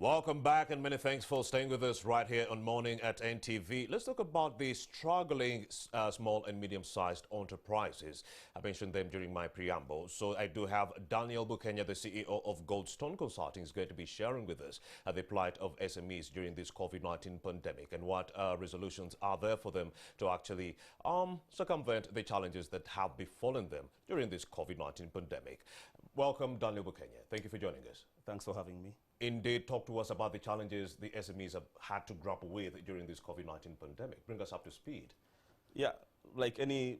Welcome back and many thanks for staying with us right here on Morning at NTV. Let's talk about the struggling small and medium-sized enterprises. I mentioned them during my preamble. So I do have Daniel Bukenya, the CEO of Goldstone Consulting, is going to be sharing with us the plight of SMEs during this COVID-19 pandemic and what resolutions are there for them to actually circumvent the challenges that have befallen them during this COVID-19 pandemic. Welcome, Daniel Bukenya. Thank you for joining us. Thanks for having me. Indeed, talk to us about the challenges the SMEs have had to grapple with during this COVID-19 pandemic. Bring us up to speed. Yeah, like any,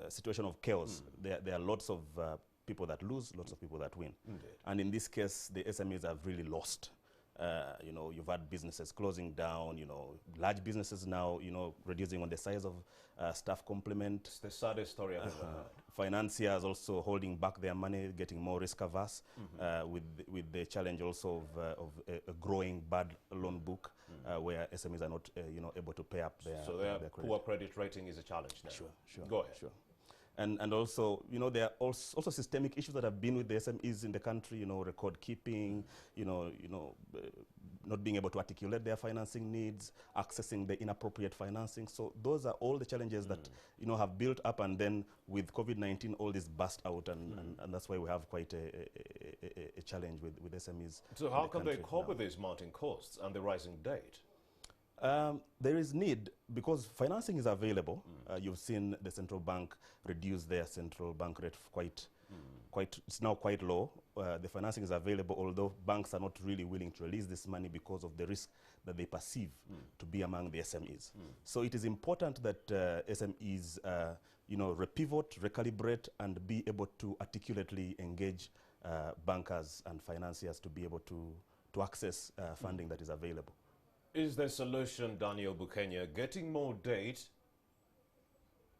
situation of chaos, there are lots of people that lose, lots of people that win. Indeed. And in this case, the SMEs have really lost. You've had businesses closing down, large businesses now, reducing on the size of staff complement. It's the saddest story I've ever heard. Financiers also holding back their money, getting more risk averse, with the challenge also of a growing bad loan book, where SMEs are not, able to pay up their So their credit. poor credit rating is a challenge now. Sure. Go ahead. Sure. And also, there are also systemic issues that have been with the SMEs in the country, record keeping, not being able to articulate their financing needs, accessing the inappropriate financing. So those are all the challenges that, have built up, and then with COVID-19, all this burst out, and that's why we have quite a challenge with SMEs. So how can they cope with these mounting costs and the rising debt? There is need, because financing is available. You've seen the central bank reduce their central bank rate it's now quite low. The financing is available, although banks are not really willing to release this money because of the risk that they perceive to be among the SMEs. So it is important that SMEs, repivot, recalibrate, and be able to articulately engage bankers and financiers to be able to access funding that is available. Is the solution, Daniel Bukenya, getting more debt?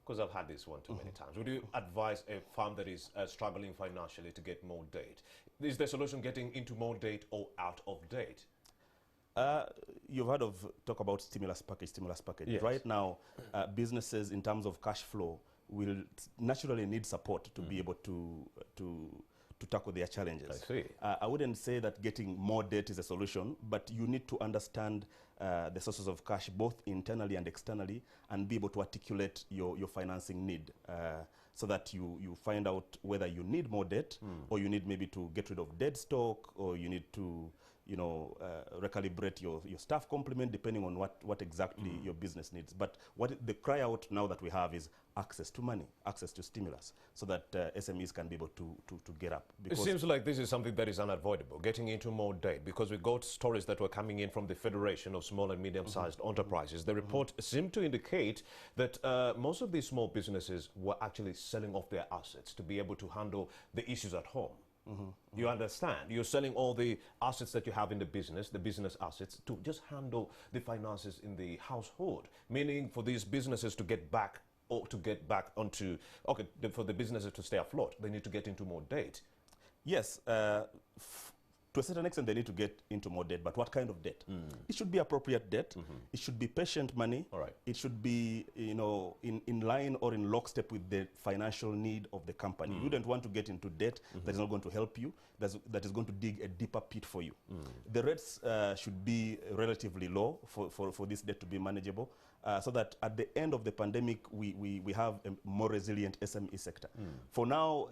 Because I've had this one too many times. Would you advise a firm that is struggling financially to get more debt? Is the solution getting into more debt or out of debt? You've heard of talk about stimulus package. Yes. Right now, businesses in terms of cash flow will naturally need support to be able to tackle their challenges. I see. I wouldn't say that getting more debt is a solution, but you need to understand the sources of cash both internally and externally, and be able to articulate your financing need, so that you find out whether you need more debt, or you need maybe to get rid of dead stock, or you need to recalibrate your staff complement, depending on what exactly your business needs. But what the cry out now that we have is access to money, access to stimulus, so that SMEs can be able to get up. It seems like this is something that is unavoidable, getting into more debt, because we got stories that were coming in from the Federation of Small and Medium-Sized Enterprises. The report seemed to indicate that most of these small businesses were actually selling off their assets to be able to handle the issues at home. You understand? You're selling all the assets that you have in the business assets, to just handle the finances in the household. Meaning for these businesses to get back, or to get back onto, for the businesses to stay afloat, they need to get into more debt. Yes, to a certain extent they need to get into more debt, but what kind of debt? It should be appropriate debt. It should be patient money. All right. It should be, in line or in lockstep with the financial need of the company. You wouldn't want to get into debt that is not going to help you, that is going to dig a deeper pit for you. The rates should be relatively low for this debt to be manageable, so that at the end of the pandemic, we have a more resilient SME sector. For now,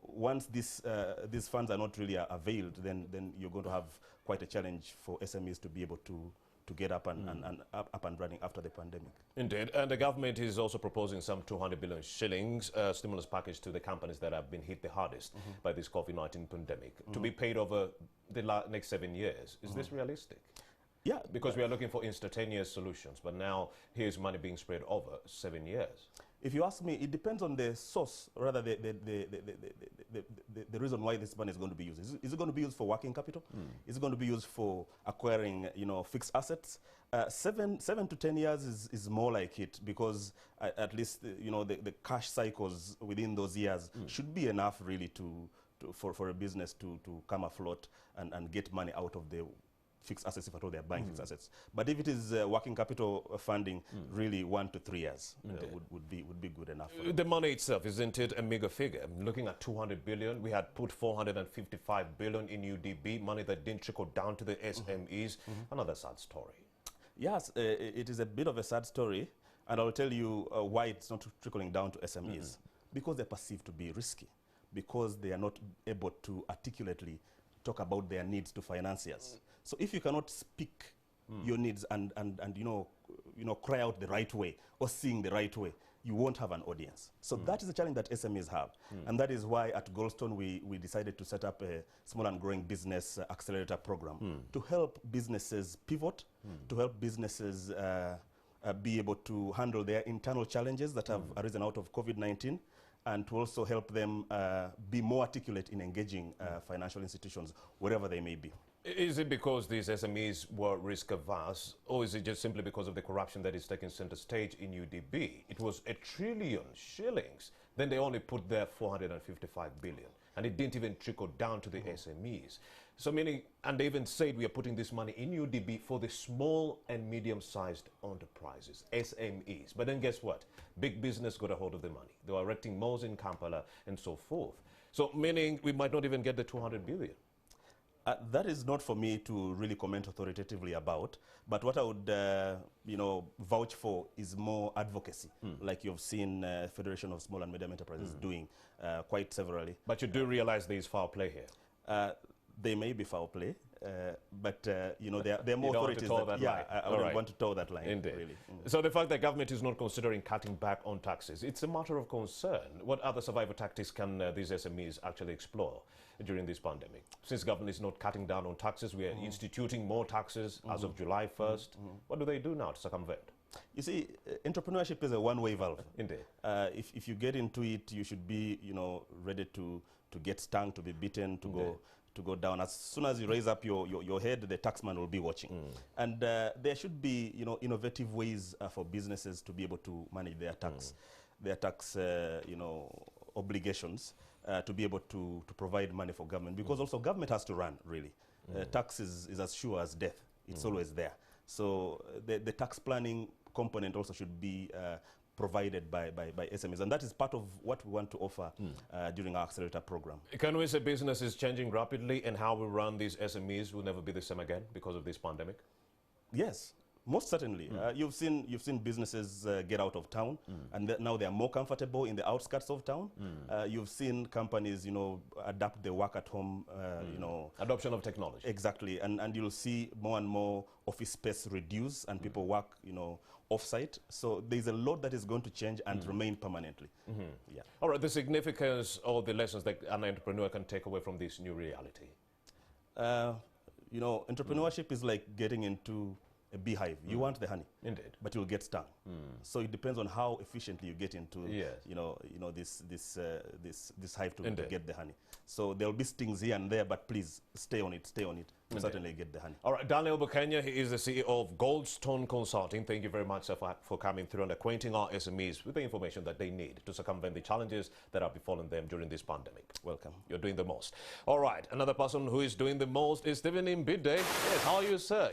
once these funds are not really availed, then you're going to have quite a challenge for SMEs to be able to get up and running after the pandemic. Indeed, and the government is also proposing some 200 billion shillings stimulus package to the companies that have been hit the hardest by this COVID-19 pandemic, to be paid over the next 7 years. Is this realistic? Yeah, because we are looking for instantaneous solutions, but now here's money being spread over 7 years. If you ask me, it depends on the source, rather the reason why this money is going to be used. Is it going to be used for working capital? Is it going to be used for acquiring, fixed assets? 7 to 10 years is more like it, because at least the cash cycles within those years should be enough really for a business to come afloat and get money out of the fixed assets if at all they are buying fixed assets. But if it is working capital funding, really 1 to 3 years would be good enough. The money itself, isn't it a meager figure? Looking at 200 billion, we had put 455 billion in UDB, money that didn't trickle down to the SMEs. Another sad story. Yes, it is a bit of a sad story, and I'll tell you why it's not trickling down to SMEs. Because they're perceived to be risky, because they are not able to articulately talk about their needs to financiers. So if you cannot speak your needs and cry out the right way or sing the right way, you won't have an audience. So that is the challenge that SMEs have. And that is why at Goldstone we decided to set up a small and growing business accelerator program to help businesses pivot, to help businesses be able to handle their internal challenges that have arisen out of COVID-19, and to also help them be more articulate in engaging financial institutions wherever they may be. Is it because these SMEs were risk averse, or is it just simply because of the corruption that is taking center stage in UDB? It was $1 trillion shillings. Then they only put there 455 billion, and it didn't even trickle down to the SMEs. So meaning, and they even said we are putting this money in UDB for the small and medium-sized enterprises, SMEs. But then guess what? Big business got a hold of the money. They were erecting malls in Kampala and so forth. So meaning we might not even get the 200 billion. That is not for me to really comment authoritatively about, but what I would, vouch for is more advocacy, like you've seen Federation of Small and Medium Enterprises doing quite severally. But you do realize there is foul play here? There may be foul play, but there are more authorities that, I wouldn't want to toe that line. Indeed. Really. So the fact that government is not considering cutting back on taxes, it's a matter of concern. What other survival tactics can these SMEs actually explore during this pandemic? Since government is not cutting down on taxes, we are instituting more taxes as of July 1st. What do they do now to circumvent? You see, entrepreneurship is a one-way valve. Indeed. If you get into it, you should be, ready to get stung, to be beaten, to go down. As soon as you raise up your head, the taxman will be watching. And there should be, innovative ways for businesses to be able to manage their tax, obligations, to be able to provide money for government. Because also government has to run, really. Tax is as sure as death. It's always there. So the tax planning component also should be provided by SMEs, and that is part of what we want to offer during our accelerator program. Can we say business is changing rapidly, and how we run these SMEs will never be the same again because of this pandemic? Yes, most certainly. You've seen businesses get out of town, and now they are more comfortable in the outskirts of town. You've seen companies, adapt their work at home, Adoption of technology. Exactly, and you'll see more and more office space reduce, and people work, off-site. So there's a lot that is going to change and remain permanently. Yeah. All right, the significance or the lessons that an entrepreneur can take away from this new reality? Entrepreneurship is like getting into a beehive. You want the honey, indeed, but you'll get stung. So it depends on how efficiently you get into, this hive to get the honey. So there'll be stings here and there, but please stay on it. You'll certainly get the honey. All right, Daniel Bukenya, he is the CEO of Goldstone Consulting. Thank you very much, sir, for coming through and acquainting our SMEs with the information that they need to circumvent the challenges that are befalling them during this pandemic. Welcome. You're doing the most. All right, another person who is doing the most is Stephen Mbide. Yes, how are you, sir?